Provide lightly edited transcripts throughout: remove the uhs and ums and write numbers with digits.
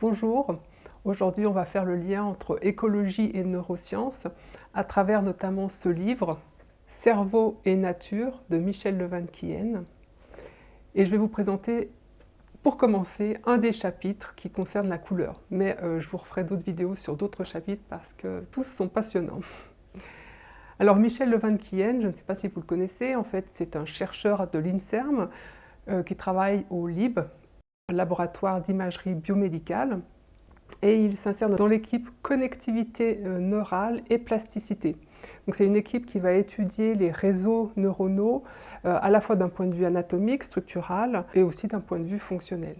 Bonjour, aujourd'hui on va faire le lien entre écologie et neurosciences à travers notamment ce livre « Cerveau et nature » de Michel Levanquienne. Et je vais vous présenter, pour commencer, un des chapitres qui concerne la couleur. Mais je vous referai d'autres vidéos sur d'autres chapitres parce que tous sont passionnants. Alors Michel Levanquienne, je ne sais pas si vous le connaissez, en fait c'est un chercheur de l'INSERM qui travaille au LIB, laboratoire d'imagerie biomédicale, et il s'insère dans l'équipe connectivité neurale et plasticité. Donc c'est une équipe qui va étudier les réseaux neuronaux à la fois d'un point de vue anatomique, structural et aussi d'un point de vue fonctionnel.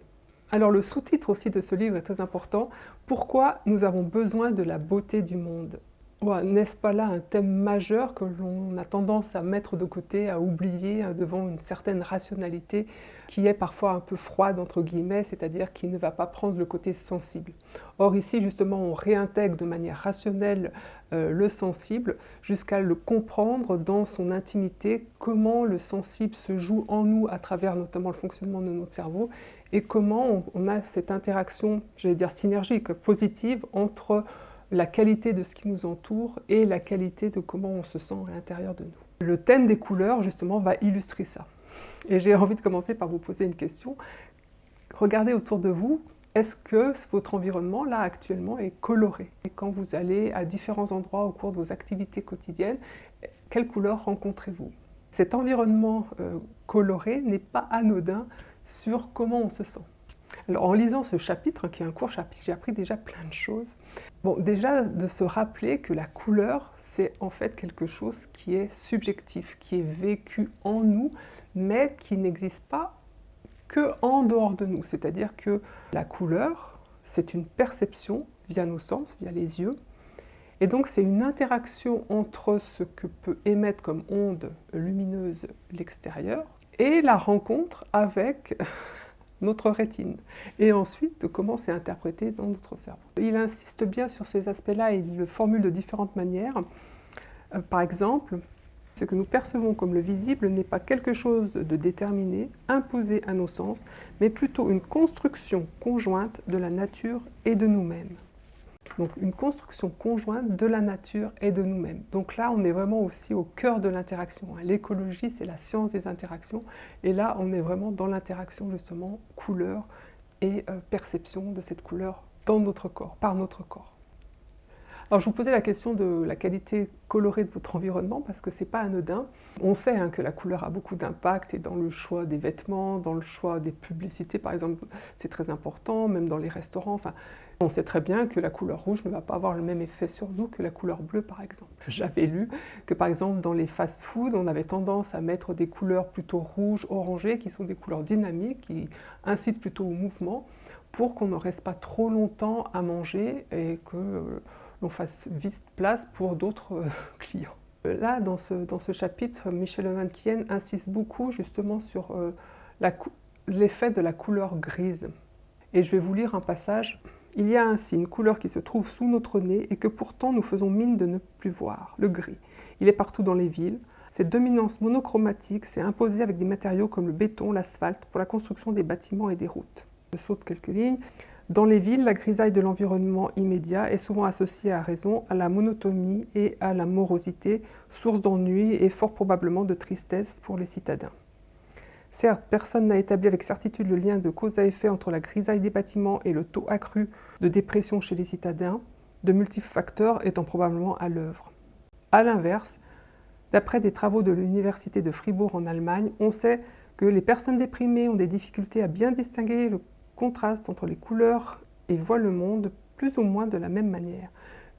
Alors le sous-titre aussi de ce livre est très important. Pourquoi nous avons besoin de la beauté du monde? N'est-ce pas là un thème majeur que l'on a tendance à mettre de côté, à oublier devant une certaine rationalité qui est parfois un peu froide, entre guillemets, c'est-à-dire qui ne va pas prendre le côté sensible. Or ici, justement, on réintègre de manière rationnelle le sensible jusqu'à le comprendre dans son intimité, comment le sensible se joue en nous à travers notamment le fonctionnement de notre cerveau et comment on a cette interaction, j'allais dire synergique, positive entre la qualité de ce qui nous entoure et la qualité de comment on se sent à l'intérieur de nous. Le thème des couleurs, justement, va illustrer ça. Et j'ai envie de commencer par vous poser une question. Regardez autour de vous, est-ce que votre environnement, là, actuellement, est coloré? Et quand vous allez à différents endroits au cours de vos activités quotidiennes, quelles couleurs rencontrez-vous? Cet environnement coloré n'est pas anodin sur comment on se sent. Alors, en lisant ce chapitre, qui est un court chapitre, j'ai appris déjà plein de choses. Bon, déjà, de se rappeler que la couleur, c'est en fait quelque chose qui est subjectif, qui est vécu en nous, mais qui n'existe pas que en dehors de nous. C'est-à-dire que la couleur, c'est une perception via nos sens, via les yeux. Et donc, c'est une interaction entre ce que peut émettre comme onde lumineuse l'extérieur et la rencontre avec notre rétine, et ensuite de comment c'est interprété dans notre cerveau. Il insiste bien sur ces aspects-là et il le formule de différentes manières. Par exemple, ce que nous percevons comme le visible n'est pas quelque chose de déterminé, imposé à nos sens, mais plutôt une construction conjointe de la nature et de nous-mêmes. Donc une construction conjointe de la nature et de nous-mêmes. Donc là, on est vraiment aussi au cœur de l'interaction. L'écologie, c'est la science des interactions. Et là, on est vraiment dans l'interaction, justement, couleur et perception de cette couleur dans notre corps, par notre corps. Alors je vous posais la question de la qualité colorée de votre environnement parce que c'est pas anodin. On sait que la couleur a beaucoup d'impact et dans le choix des vêtements, dans le choix des publicités par exemple, c'est très important, même dans les restaurants. Enfin, on sait très bien que la couleur rouge ne va pas avoir le même effet sur nous que la couleur bleue par exemple. J'avais lu que par exemple dans les fast-foods, on avait tendance à mettre des couleurs plutôt rouges, orangées, qui sont des couleurs dynamiques, qui incitent plutôt au mouvement, pour qu'on ne reste pas trop longtemps à manger et que l'on fasse vite place pour d'autres clients. Là, dans ce chapitre, Michel Levanquienne insiste beaucoup justement sur l'effet de la couleur grise. Et je vais vous lire un passage. « Il y a ainsi une couleur qui se trouve sous notre nez et que pourtant nous faisons mine de ne plus voir, le gris. Il est partout dans les villes. Cette dominance monochromatique s'est imposée avec des matériaux comme le béton, l'asphalte, pour la construction des bâtiments et des routes. » Je saute quelques lignes. Dans les villes, la grisaille de l'environnement immédiat est souvent associée à raison à la monotonie et à la morosité, source d'ennui et fort probablement de tristesse pour les citadins. Certes, personne n'a établi avec certitude le lien de cause à effet entre la grisaille des bâtiments et le taux accru de dépression chez les citadins, de multiples facteurs étant probablement à l'œuvre. A l'inverse, d'après des travaux de l'université de Fribourg en Allemagne, on sait que les personnes déprimées ont des difficultés à bien distinguer le contraste entre les couleurs et voient le monde plus ou moins de la même manière.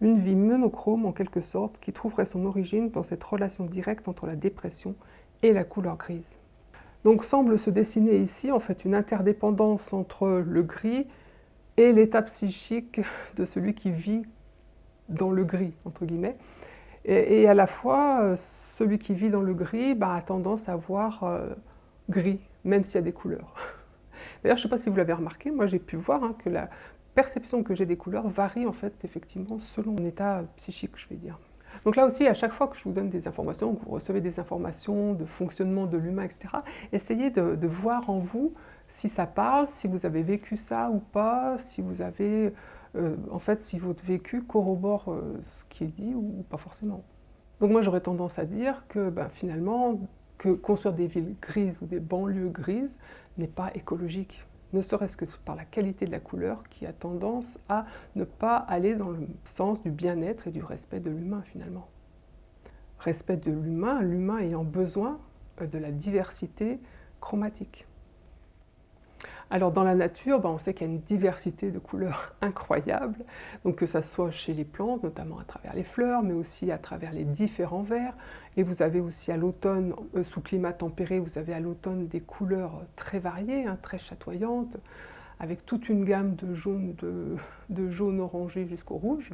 Une vie monochrome en quelque sorte qui trouverait son origine dans cette relation directe entre la dépression et la couleur grise. Donc semble se dessiner ici en fait une interdépendance entre le gris et l'état psychique de celui qui vit dans le gris, entre guillemets. Et à la fois, celui qui vit dans le gris a tendance à voir gris, même s'il y a des couleurs. D'ailleurs, je ne sais pas si vous l'avez remarqué, moi j'ai pu voir que la perception que j'ai des couleurs varie en fait effectivement selon mon état psychique, je vais dire. Donc là aussi, à chaque fois que je vous donne des informations, que vous recevez des informations de fonctionnement de l'humain, etc., essayez de voir en vous si ça parle, si vous avez vécu ça ou pas, si vous avez, en fait, si votre vécu corrobore ce qui est dit ou pas forcément. Donc moi j'aurais tendance à dire que finalement, que construire des villes grises ou des banlieues grises n'est pas écologique, ne serait-ce que par la qualité de la couleur qui a tendance à ne pas aller dans le sens du bien-être et du respect de l'humain finalement. Respect de l'humain, l'humain ayant besoin de la diversité chromatique. Alors dans la nature, on sait qu'il y a une diversité de couleurs incroyable, donc que ça soit chez les plantes, notamment à travers les fleurs, mais aussi à travers les différents verts. Et vous avez aussi à l'automne, sous climat tempéré, vous avez à l'automne des couleurs très variées, très chatoyantes, avec toute une gamme de jaune orangé jusqu'au rouge.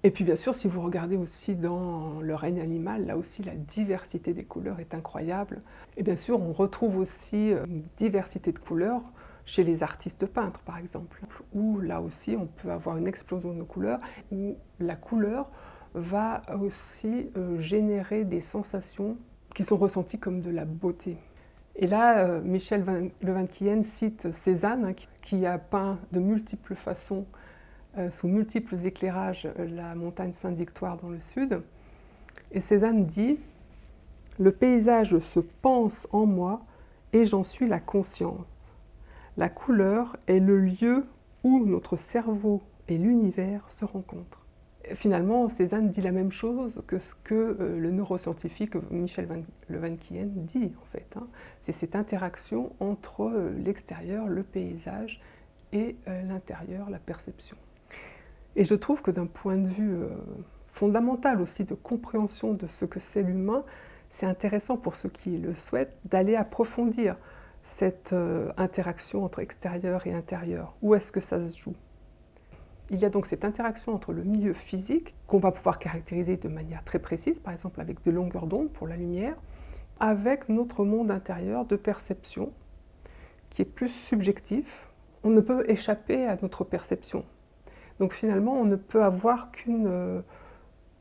Et puis bien sûr, si vous regardez aussi dans le règne animal, là aussi la diversité des couleurs est incroyable. Et bien sûr, on retrouve aussi une diversité de couleurs chez les artistes peintres, par exemple, où là aussi on peut avoir une explosion de couleurs, où la couleur va aussi générer des sensations qui sont ressenties comme de la beauté. Et là, Michel Le Van Quien cite Cézanne, qui a peint de multiples façons sous multiples éclairages la montagne Sainte-Victoire dans le sud. Et Cézanne dit « Le paysage se pense en moi et j'en suis la conscience. La couleur est le lieu où notre cerveau et l'univers se rencontrent. » Finalement, Cézanne dit la même chose que ce que le neuroscientifique Michel Le Van Quien dit, en fait. C'est cette interaction entre l'extérieur, le paysage, et l'intérieur, la perception. Et je trouve que d'un point de vue fondamental aussi de compréhension de ce que c'est l'humain, c'est intéressant pour ceux qui le souhaitent d'aller approfondir cette interaction entre extérieur et intérieur. Où est-ce que ça se joue? Il y a donc cette interaction entre le milieu physique, qu'on va pouvoir caractériser de manière très précise, par exemple avec des longueurs d'onde pour la lumière, avec notre monde intérieur de perception, qui est plus subjectif. On ne peut échapper à notre perception. Donc finalement, on ne peut avoir qu'une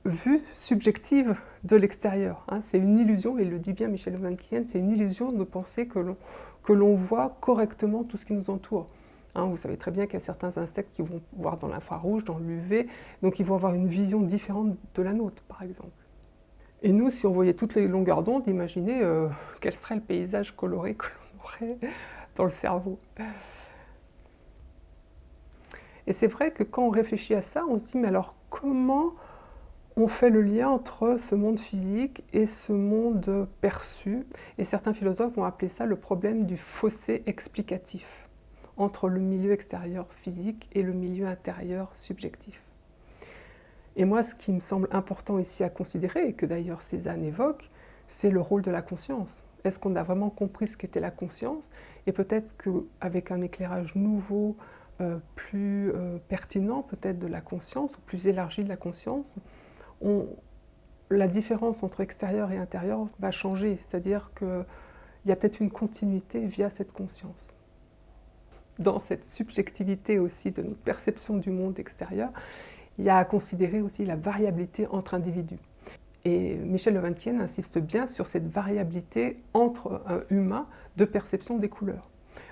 vue subjective de l'extérieur. C'est une illusion, et il le dit bien Michel Le Van Quien, c'est une illusion de penser que l'on voit correctement tout ce qui nous entoure. Vous savez très bien qu'il y a certains insectes qui vont voir dans l'infrarouge, dans l'UV, donc ils vont avoir une vision différente de la nôtre, par exemple. Et nous, si on voyait toutes les longueurs d'onde, imaginez quel serait le paysage coloré que l'on aurait dans le cerveau. Et c'est vrai que quand on réfléchit à ça, on se dit, mais alors comment on fait le lien entre ce monde physique et ce monde perçu? Et certains philosophes vont appeler ça le problème du fossé explicatif entre le milieu extérieur physique et le milieu intérieur subjectif. Et moi, ce qui me semble important ici à considérer, et que d'ailleurs Cézanne évoque, c'est le rôle de la conscience. Est-ce qu'on a vraiment compris ce qu'était la conscience? Et peut-être qu'avec un éclairage nouveau, plus pertinent peut-être de la conscience, ou plus élargi de la conscience, la différence entre extérieur et intérieur va changer, c'est-à-dire qu'il y a peut-être une continuité via cette conscience. Dans cette subjectivité aussi de notre perception du monde extérieur, il y a à considérer aussi la variabilité entre individus. Et Michel Le Van Quien insiste bien sur cette variabilité entre humains de perception des couleurs.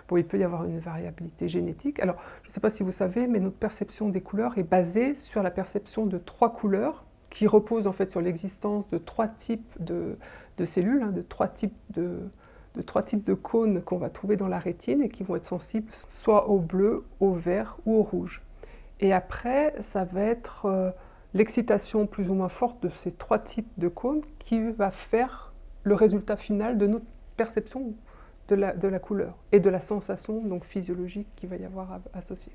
Bon, il peut y avoir une variabilité génétique. Alors, je ne sais pas si vous savez, mais notre perception des couleurs est basée sur la perception de 3 couleurs qui reposent en fait sur l'existence de 3 types de cellules, de 3 types de cônes qu'on va trouver dans la rétine et qui vont être sensibles soit au bleu, au vert ou au rouge. Et après, ça va être l'excitation plus ou moins forte de ces 3 types de cônes qui va faire le résultat final de notre perception de la couleur et de la sensation donc physiologique qu'il va y avoir associée.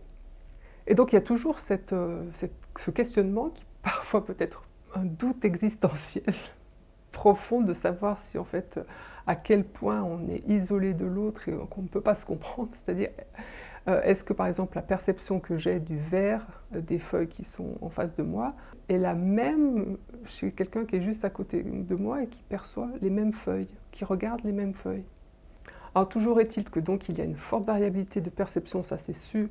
Et donc il y a toujours ce questionnement qui parfois peut être un doute existentiel profond de savoir si en fait à quel point on est isolé de l'autre et qu'on ne peut pas se comprendre, c'est-à-dire est-ce que par exemple la perception que j'ai du vert des feuilles qui sont en face de moi est la même chez quelqu'un qui est juste à côté de moi et qui perçoit les mêmes feuilles, qui regarde les mêmes feuilles. Alors toujours est-il que donc il y a une forte variabilité de perception, ça c'est su,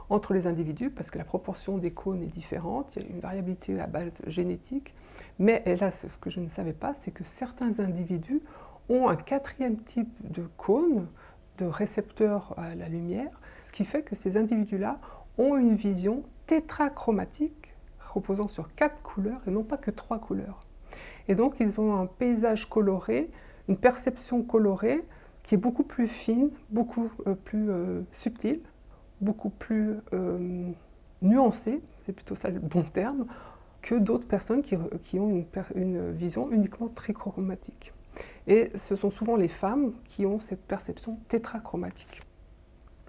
entre les individus, parce que la proportion des cônes est différente, il y a une variabilité à base génétique, mais et là ce que je ne savais pas, c'est que certains individus ont un 4e type de cône de récepteurs à la lumière, ce qui fait que ces individus-là ont une vision tétrachromatique, reposant sur 4 couleurs et non pas que 3 couleurs. Et donc ils ont un paysage coloré, une perception colorée qui est beaucoup plus fine, beaucoup plus subtile, beaucoup plus nuancée, c'est plutôt ça le bon terme, que d'autres personnes qui ont une vision uniquement trichromatique. Et ce sont souvent les femmes qui ont cette perception tétrachromatique.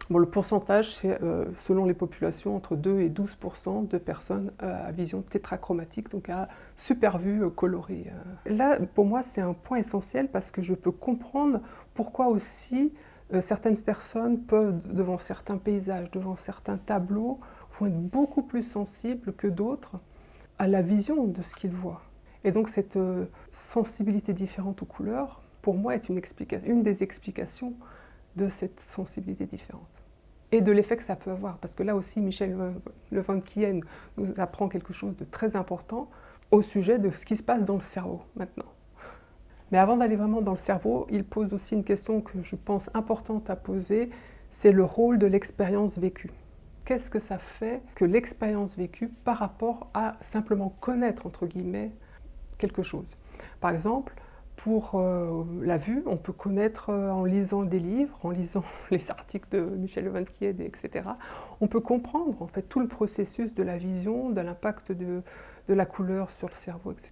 Bon, le pourcentage, c'est selon les populations, entre 2 et 12% de personnes à vision tétrachromatique, donc à super vue colorée. Là, pour moi, c'est un point essentiel parce que je peux comprendre pourquoi aussi certaines personnes peuvent, devant certains paysages, devant certains tableaux, vont être beaucoup plus sensibles que d'autres à la vision de ce qu'ils voient. Et donc cette sensibilité différente aux couleurs, pour moi, est une des explications de cette sensibilité différente. Et de l'effet que ça peut avoir, parce que là aussi, Michel Levin-Quien nous apprend quelque chose de très important au sujet de ce qui se passe dans le cerveau, maintenant. Mais avant d'aller vraiment dans le cerveau, il pose aussi une question que je pense importante à poser, c'est le rôle de l'expérience vécue. Qu'est-ce que ça fait que l'expérience vécue par rapport à simplement connaître, entre guillemets, quelque chose. Par exemple, pour la vue, on peut connaître en lisant des livres, en lisant les articles de Michel Levin-Quien, etc. On peut comprendre en fait tout le processus de la vision, de l'impact de la couleur sur le cerveau, etc.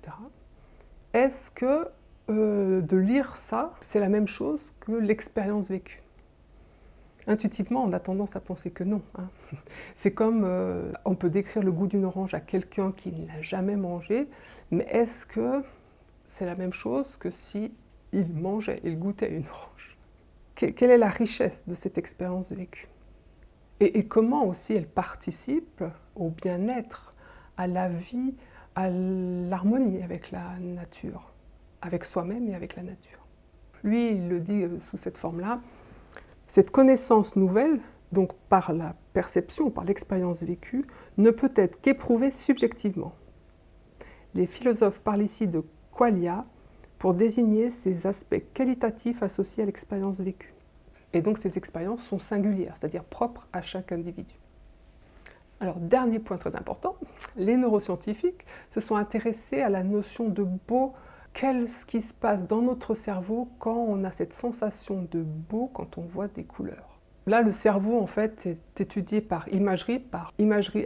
Est-ce que de lire ça, c'est la même chose que l'expérience vécue? Intuitivement, on a tendance à penser que non. Hein. C'est comme on peut décrire le goût d'une orange à quelqu'un qui ne l'a jamais mangé, mais est-ce que c'est la même chose que si il mangeait, il goûtait une orange? Quelle est la richesse de cette expérience vécue? Et comment aussi elle participe au bien-être, à la vie, à l'harmonie avec la nature, avec soi-même et avec la nature. Lui, il le dit sous cette forme-là, cette connaissance nouvelle, donc par la perception, par l'expérience vécue, ne peut être qu'éprouvée subjectivement. Les philosophes parlent ici de qualia pour désigner ces aspects qualitatifs associés à l'expérience vécue. Et donc ces expériences sont singulières, c'est-à-dire propres à chaque individu. Alors, dernier point très important, les neuroscientifiques se sont intéressés à la notion de beau. Qu'est-ce qui se passe dans notre cerveau quand on a cette sensation de beau, quand on voit des couleurs? Là, le cerveau, en fait, est étudié par imagerie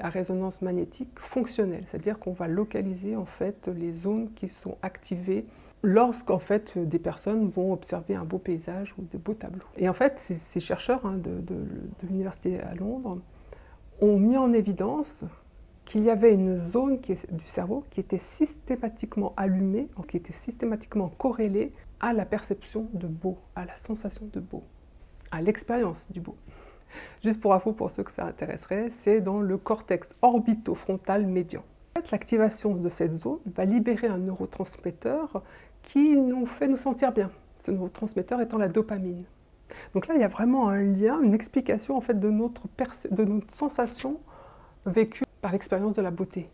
à résonance magnétique fonctionnelle, c'est-à-dire qu'on va localiser, en fait, les zones qui sont activées lorsqu'en fait, des personnes vont observer un beau paysage ou de beaux tableaux. Et en fait, ces chercheurs de l'université à Londres ont mis en évidence qu'il y avait une zone du cerveau qui était systématiquement allumée, qui était systématiquement corrélée à la perception de beau, à la sensation de beau, à l'expérience du beau. Juste pour info, pour ceux que ça intéresserait, c'est dans le cortex orbitofrontal médian. En fait, l'activation de cette zone va libérer un neurotransmetteur qui nous fait nous sentir bien, ce neurotransmetteur étant la dopamine. Donc là, il y a vraiment un lien, une explication en fait, de notre sensation vécue par l'expérience de la beauté.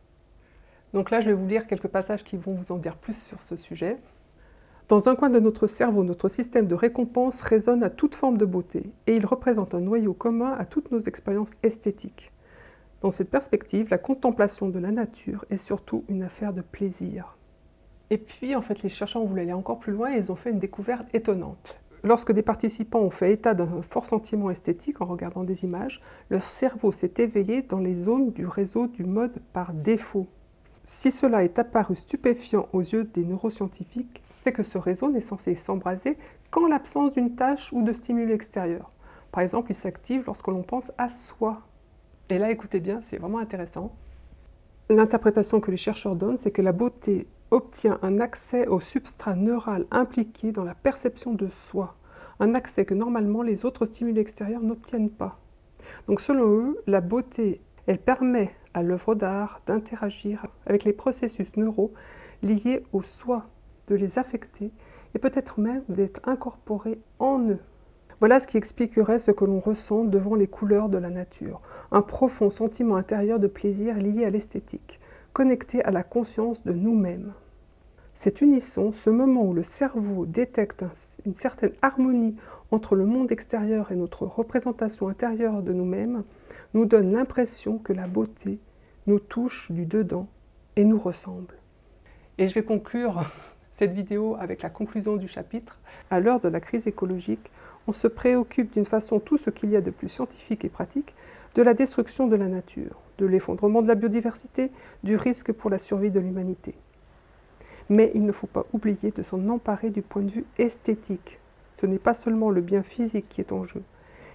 Donc là, je vais vous lire quelques passages qui vont vous en dire plus sur ce sujet. Dans un coin de notre cerveau, notre système de récompense résonne à toute forme de beauté et il représente un noyau commun à toutes nos expériences esthétiques. Dans cette perspective, la contemplation de la nature est surtout une affaire de plaisir. Et puis, en fait, les chercheurs ont voulu aller encore plus loin et ils ont fait une découverte étonnante. Lorsque des participants ont fait état d'un fort sentiment esthétique en regardant des images, leur cerveau s'est éveillé dans les zones du réseau du mode par défaut. Si cela est apparu stupéfiant aux yeux des neuroscientifiques, c'est que ce réseau n'est censé s'embraser qu'en l'absence d'une tâche ou de stimuli extérieur. Par exemple, il s'active lorsque l'on pense à soi. Et là, écoutez bien, c'est vraiment intéressant. L'interprétation que les chercheurs donnent, c'est que la beauté obtient un accès au substrat neural impliqué dans la perception de soi, un accès que normalement les autres stimuli extérieurs n'obtiennent pas. Donc selon eux, la beauté, elle permet à l'œuvre d'art d'interagir avec les processus neuraux liés au soi, de les affecter et peut-être même d'être incorporés en eux. Voilà ce qui expliquerait ce que l'on ressent devant les couleurs de la nature, un profond sentiment intérieur de plaisir lié à l'esthétique, connecté à la conscience de nous-mêmes. Cet unisson, ce moment où le cerveau détecte une certaine harmonie entre le monde extérieur et notre représentation intérieure de nous-mêmes nous donne l'impression que la beauté nous touche du dedans et nous ressemble. Et je vais conclure cette vidéo avec la conclusion du chapitre. À l'heure de la crise écologique, on se préoccupe d'une façon tout ce qu'il y a de plus scientifique et pratique de la destruction de la nature, de l'effondrement de la biodiversité, du risque pour la survie de l'humanité. Mais il ne faut pas oublier de s'en emparer du point de vue esthétique. Ce n'est pas seulement le bien physique qui est en jeu.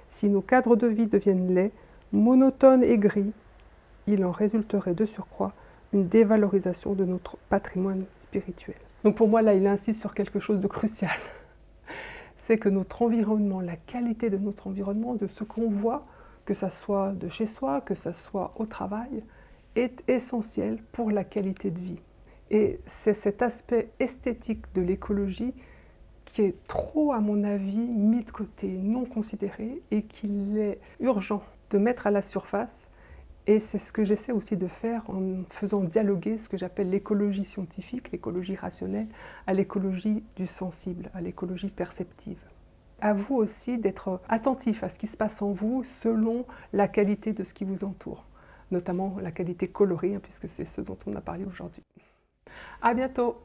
Si nos cadres de vie deviennent laids, monotones et gris, il en résulterait de surcroît une dévalorisation de notre patrimoine spirituel. Donc pour moi, là, il insiste sur quelque chose de crucial. C'est que notre environnement, la qualité de notre environnement, de ce qu'on voit, que ça soit de chez soi, que ça soit au travail, est essentiel pour la qualité de vie. Et c'est cet aspect esthétique de l'écologie qui est trop, à mon avis, mis de côté, non considéré, et qu'il est urgent de mettre à la surface. Et c'est ce que j'essaie aussi de faire en faisant dialoguer ce que j'appelle l'écologie scientifique, l'écologie rationnelle, à l'écologie du sensible, à l'écologie perceptive. À vous aussi d'être attentif à ce qui se passe en vous selon la qualité de ce qui vous entoure, notamment la qualité colorée, puisque c'est ce dont on a parlé aujourd'hui. À bientôt!